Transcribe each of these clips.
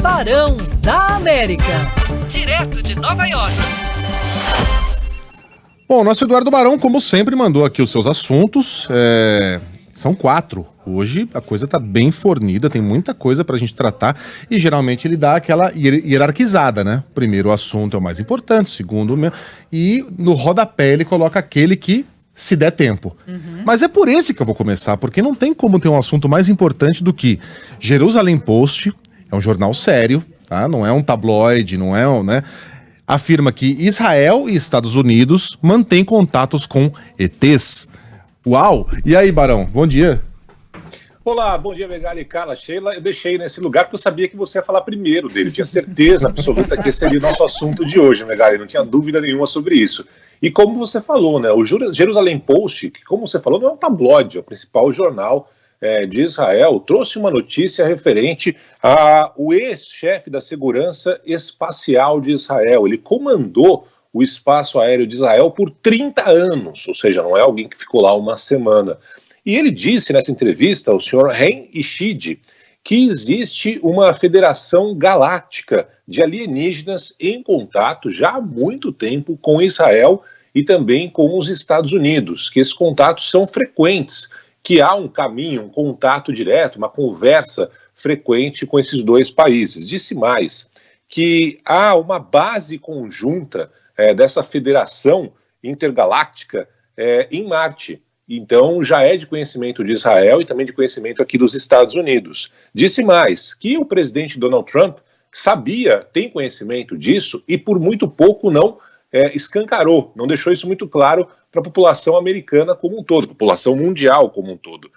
Barão da América, direto de Nova York. Bom, o nosso Eduardo Barão, como sempre, mandou aqui os seus assuntos. São 4. Hoje a coisa tá bem fornida, tem muita coisa pra gente tratar e geralmente ele dá aquela hierarquizada, né? Primeiro o assunto é o mais importante, segundo e no rodapé ele coloca aquele que se der tempo. Mas é por esse que eu vou começar, porque não tem como ter um assunto mais importante do que Jerusalém Post, é um jornal sério, tá? Não é um tabloide, não é né? Afirma que Israel e Estados Unidos mantêm contatos com ETs. Uau! E aí, Barão? Bom dia. Olá, bom dia, Megali, Carla, Sheila. Eu deixei nesse lugar porque eu sabia que você ia falar primeiro dele. Eu tinha certeza absoluta que esse seria o nosso assunto de hoje, Megali. Não tinha dúvida nenhuma sobre isso. E como você falou, né? O Jerusalém Post, que como você falou, não é um tabloide, é o principal jornal de Israel, trouxe uma notícia referente ao ex-chefe da segurança espacial de Israel. Ele comandou o espaço aéreo de Israel por 30 anos, ou seja, não é alguém que ficou lá uma semana. E ele disse nessa entrevista, o senhor Ren Ishidi, que existe uma federação galáctica de alienígenas em contato já há muito tempo com Israel e também com os Estados Unidos, que esses contatos são frequentes, que há um caminho, um contato direto, uma conversa frequente com esses dois países. Disse mais, que há uma base conjunta dessa federação intergaláctica em Marte. Então já é de conhecimento de Israel e também de conhecimento aqui dos Estados Unidos. Disse mais, que o presidente Donald Trump tem conhecimento disso e por muito pouco não escancarou, não deixou isso muito claro para a população americana como um todo, população mundial como um todo.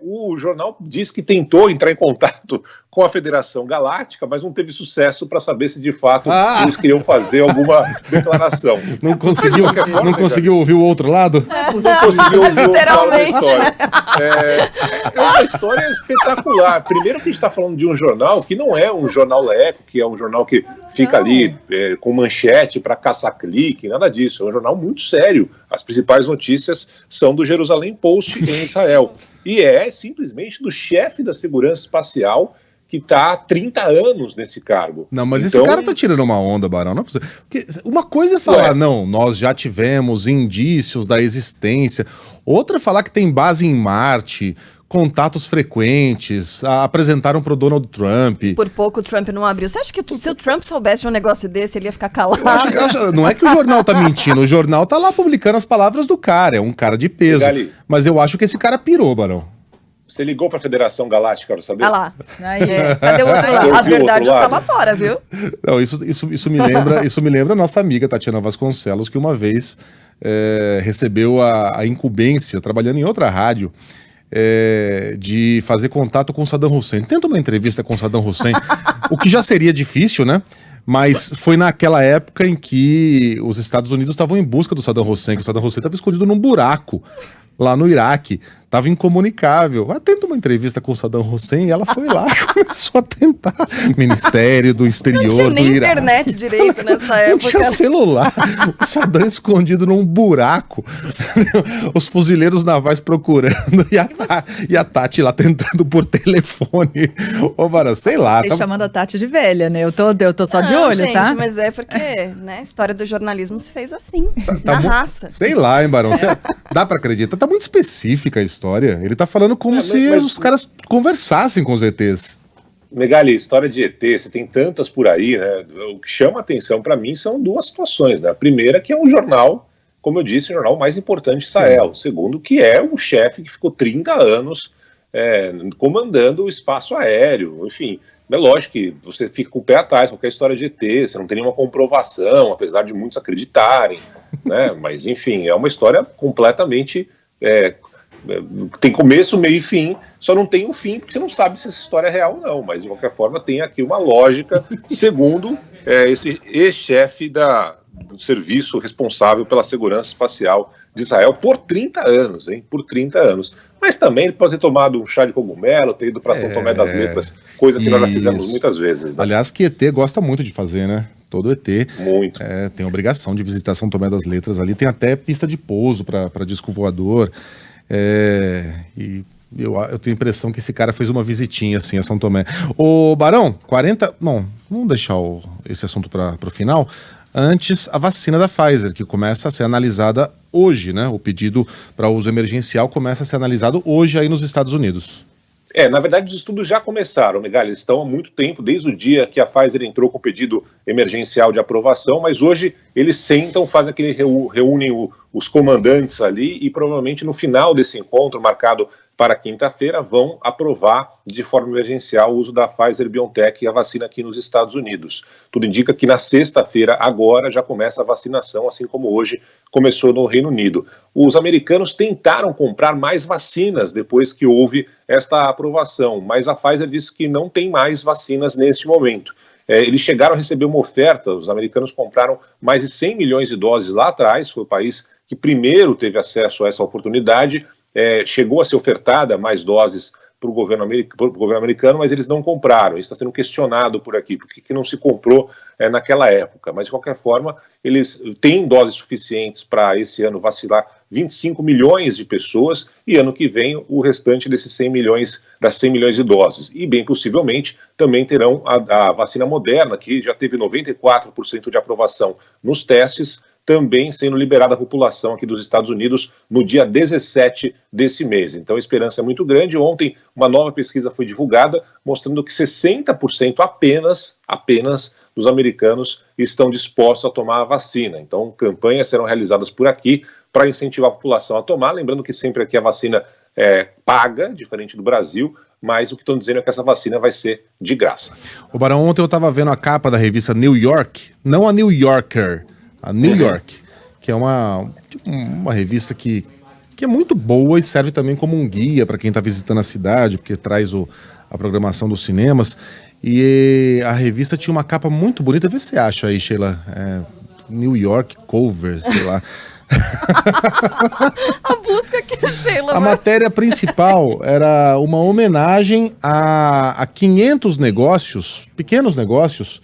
O jornal diz que tentou entrar em contato com a Federação Galáctica, mas não teve sucesso para saber se de fato eles queriam fazer alguma declaração. Não conseguiu ouvir o outro lado? Não conseguiu ouvir o outro lado da história. É uma história espetacular. Primeiro que a gente está falando de um jornal que não é um jornal leco, que é um jornal que fica ali com manchete para caçar clique, nada disso. É um jornal muito sério. As principais notícias são do Jerusalém Post em Israel. E é simplesmente do chefe da segurança espacial que está há 30 anos nesse cargo. Não, mas esse cara tá tirando uma onda, Barão. Não é possível. Porque uma coisa é falar, não, nós já tivemos indícios da existência. Outra é falar que tem base em Marte, contatos frequentes, apresentaram pro Donald Trump. Por pouco o Trump não abriu. Você acha que se o Trump soubesse de um negócio desse, ele ia ficar calado? Não é que o jornal tá mentindo, o jornal tá lá publicando as palavras do cara, é um cara de peso. Mas eu acho que esse cara pirou, Barão. Você ligou para a Federação Galáctica para saber? Ah lá. Cadê o outro lado? A verdade está lá fora, viu? Não, isso me lembra a nossa amiga Tatiana Vasconcelos, que uma vez recebeu a incumbência, trabalhando em outra rádio, de fazer contato com Saddam Hussein. Tenta uma entrevista com Saddam Hussein, o que já seria difícil, né? Mas foi naquela época em que os Estados Unidos estavam em busca do Saddam Hussein, que o Saddam Hussein estava escondido num buraco lá no Iraque, estava incomunicável. Tenta uma entrevista com o Saddam Hussein e ela foi lá e começou a tentar. Ministério do Exterior do Iraque. Não tinha nem internet direito nessa época. Não tinha celular. O Saddam escondido num buraco. Os fuzileiros navais procurando e a Tati lá tentando por telefone. Ô, Vara, sei lá. Chamando a Tati de velha, né? Eu tô só de olho, gente, tá? Mas é porque, né, a história do jornalismo se fez assim, na raça. Sei lá, hein, Barão? Dá pra acreditar? Tá muito específica a história. Ele tá falando como se os caras conversassem com os ETs. Megali, história de ET, você tem tantas por aí, né? O que chama atenção para mim são duas situações, né? A primeira, que é um jornal, como eu disse, o jornal mais importante de Israel. Segundo, que é um chefe que ficou 30 anos comandando o espaço aéreo. Enfim, é lógico que você fica com o pé atrás, qualquer história de ET, você não tem nenhuma comprovação, apesar de muitos acreditarem, né? Mas, enfim, é uma história completamente... tem começo, meio e fim, só não tem um fim porque você não sabe se essa história é real ou não, mas de qualquer forma tem aqui uma lógica, segundo esse ex-chefe do serviço responsável pela segurança espacial de Israel por 30 anos, hein? Por 30 anos. Mas também ele pode ter tomado um chá de cogumelo, ter ido para São Tomé das Letras, coisa que nós já fizemos muitas vezes. Né? Aliás, que ET gosta muito de fazer, né? Todo ET muito. Tem obrigação de visitar São Tomé das Letras ali, tem até pista de pouso para disco voador. E Eu tenho a impressão que esse cara fez uma visitinha assim a São Tomé. Ô, Barão, 40... Bom, vamos deixar esse assunto para o final. Antes, a vacina da Pfizer, que começa a ser analisada hoje, né? O pedido para uso emergencial começa a ser analisado hoje aí nos Estados Unidos. Na verdade, os estudos já começaram, Megali, eles estão há muito tempo, desde o dia que a Pfizer entrou com o pedido emergencial de aprovação, mas hoje eles sentam, fazem aquele reúnem os comandantes ali e provavelmente no final desse encontro, marcado para quinta-feira, vão aprovar de forma emergencial o uso da Pfizer-BioNTech e a vacina aqui nos Estados Unidos. Tudo indica que na sexta-feira, agora, já começa a vacinação, assim como hoje começou no Reino Unido. Os americanos tentaram comprar mais vacinas depois que houve esta aprovação, mas a Pfizer disse que não tem mais vacinas neste momento. Eles chegaram a receber uma oferta, os americanos compraram mais de 100 milhões de doses lá atrás, foi o país que primeiro teve acesso a essa oportunidade. Chegou a ser ofertada mais doses para o governo americano, mas eles não compraram. Isso está sendo questionado por aqui, porque que não se comprou naquela época. Mas, de qualquer forma, eles têm doses suficientes para esse ano vacilar 25 milhões de pessoas e ano que vem o restante desses 100 milhões, das 100 milhões de doses. E, bem possivelmente, também terão a vacina Moderna, que já teve 94% de aprovação nos testes, também sendo liberada à população aqui dos Estados Unidos no dia 17 desse mês. Então a esperança é muito grande. Ontem uma nova pesquisa foi divulgada mostrando que 60% apenas dos americanos estão dispostos a tomar a vacina. Então campanhas serão realizadas por aqui para incentivar a população a tomar. Lembrando que sempre aqui a vacina é paga, diferente do Brasil, mas o que estão dizendo é que essa vacina vai ser de graça. O Barão, ontem eu estava vendo a capa da revista New York, não a New Yorker, a New York, que é uma revista que é muito boa e serve também como um guia para quem está visitando a cidade, porque traz a programação dos cinemas. E a revista tinha uma capa muito bonita. Vê se você acha aí, Sheila. New York Cover, sei lá. A busca que a Sheila... A matéria principal era uma homenagem a 500 negócios, pequenos negócios,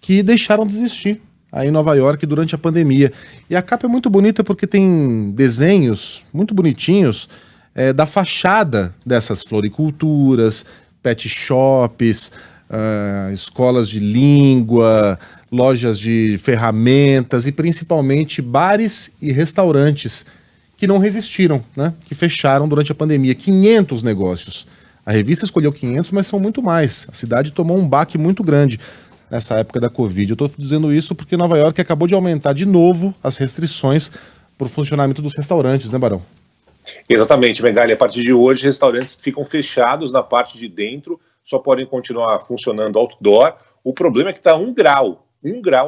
que deixaram de existir aí em Nova York durante a pandemia. E a capa é muito bonita porque tem desenhos muito bonitinhos da fachada dessas floriculturas, pet shops, escolas de língua, lojas de ferramentas e principalmente bares e restaurantes que não resistiram, né? Que fecharam durante a pandemia. 500 negócios. A revista escolheu 500, mas são muito mais. A cidade tomou um baque muito grande nessa época da Covid. Eu estou dizendo isso porque Nova York acabou de aumentar de novo as restrições para o funcionamento dos restaurantes, né, Barão? Exatamente, Megali. A partir de hoje, restaurantes ficam fechados na parte de dentro, só podem continuar funcionando outdoor. O problema é que está 1 grau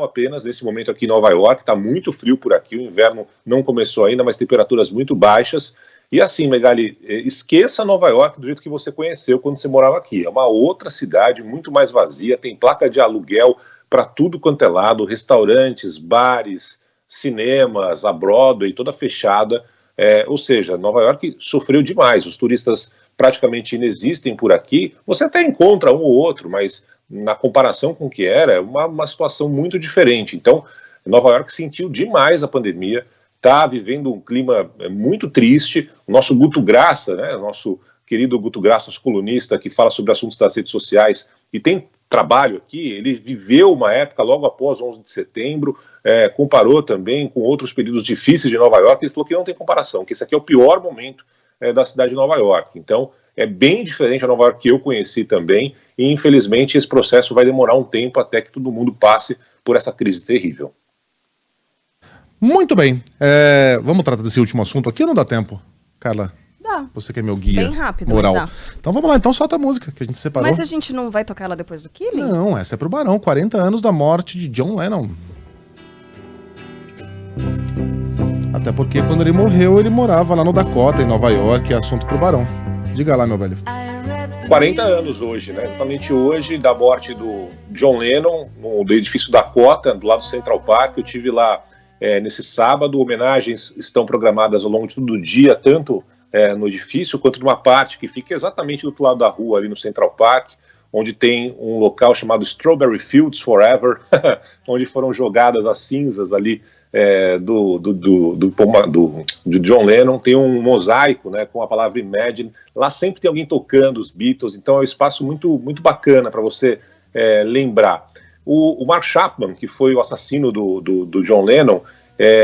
apenas nesse momento aqui em Nova York. Está muito frio por aqui, o inverno não começou ainda, mas temperaturas muito baixas. E assim, Megali, esqueça Nova York do jeito que você conheceu quando você morava aqui. É uma outra cidade, muito mais vazia, tem placa de aluguel para tudo quanto é lado, restaurantes, bares, cinemas, a Broadway, toda fechada. Ou seja, Nova York sofreu demais, os turistas praticamente inexistem por aqui. Você até encontra um ou outro, mas na comparação com o que era, é uma situação muito diferente. Então, Nova York sentiu demais a pandemia, está vivendo um clima muito triste. O nosso Guto Graça, né, nosso querido Guto Graça, nosso colunista, que fala sobre assuntos das redes sociais e tem trabalho aqui, ele viveu uma época logo após 11 de setembro, comparou também com outros períodos difíceis de Nova York, ele falou que não tem comparação, que esse aqui é o pior momento da cidade de Nova York. Então, é bem diferente a Nova York que eu conheci também, e infelizmente esse processo vai demorar um tempo até que todo mundo passe por essa crise terrível. Muito bem. Vamos tratar desse último assunto aqui ou não dá tempo, Carla? Dá. Você que é meu guia Bem rápido, moral. mas dá. Então vamos lá, então solta a música que a gente separou. Mas a gente não vai tocar ela depois do Killing? Não, essa é pro Barão, 40 anos da morte de John Lennon. Até porque quando ele morreu, ele morava lá no Dakota, em Nova York, é assunto pro Barão. Diga lá, meu velho. 40 anos hoje, né? Exatamente hoje, da morte do John Lennon, no edifício Dakota, do lado do Central Park. Eu tive lá nesse sábado. Homenagens estão programadas ao longo de todo o dia, tanto no edifício quanto numa parte que fica exatamente do outro lado da rua, ali no Central Park, onde tem um local chamado Strawberry Fields Forever, onde foram jogadas as cinzas ali do John Lennon, tem um mosaico, né, com a palavra Imagine. Lá sempre tem alguém tocando os Beatles, então é um espaço muito, muito bacana para você lembrar. O Mark Chapman, que foi o assassino do John Lennon,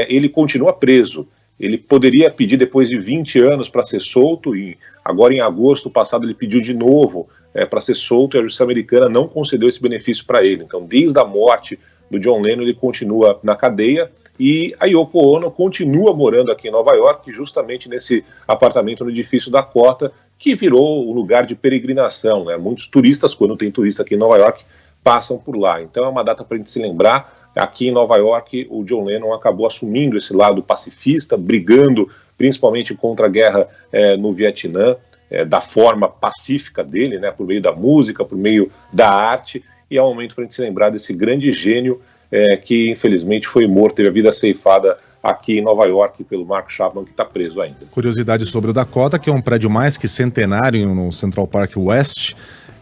ele continua preso. Ele poderia pedir depois de 20 anos para ser solto, e agora em agosto passado ele pediu de novo para ser solto, e a justiça americana não concedeu esse benefício para ele. Então, desde a morte do John Lennon, ele continua na cadeia, e a Yoko Ono continua morando aqui em Nova York, justamente nesse apartamento no edifício Dakota, que virou um lugar de peregrinação, né? Muitos turistas, quando tem turista aqui em Nova York, passam por lá. Então é uma data para a gente se lembrar. Aqui em Nova York, o John Lennon acabou assumindo esse lado pacifista, brigando principalmente contra a guerra no Vietnã, da forma pacífica dele, né, por meio da música, por meio da arte, e é um momento para a gente se lembrar desse grande gênio que infelizmente foi morto, teve a vida ceifada aqui em Nova York pelo Mark Chapman, que está preso ainda. Curiosidade sobre o Dakota, que é um prédio mais que centenário no Central Park West.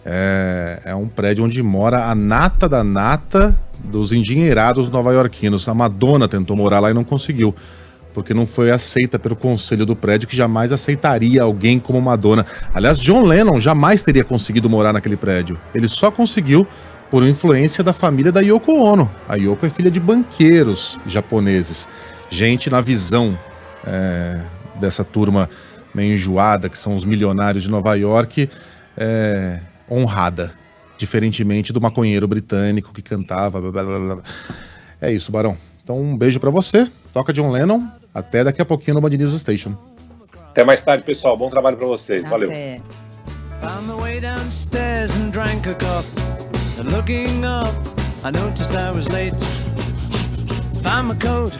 É um prédio onde mora a nata da nata dos endinheirados nova-iorquinos. A Madonna tentou morar lá e não conseguiu, porque não foi aceita pelo conselho do prédio, que jamais aceitaria alguém como Madonna. Aliás, John Lennon jamais teria conseguido morar naquele prédio. Ele só conseguiu por influência da família da Yoko Ono. A Yoko é filha de banqueiros japoneses. Gente na visão dessa turma meio enjoada, que são os milionários de Nova York, honrada, diferentemente do maconheiro britânico que cantava, blá, blá, blá. É isso, Barão. Então um beijo pra você, toca John Lennon, até daqui a pouquinho no Band News Station. Até mais tarde, pessoal, bom trabalho pra vocês, valeu. Found my way downstairs and drank a cup. And looking up, I noticed I was late. Found my coat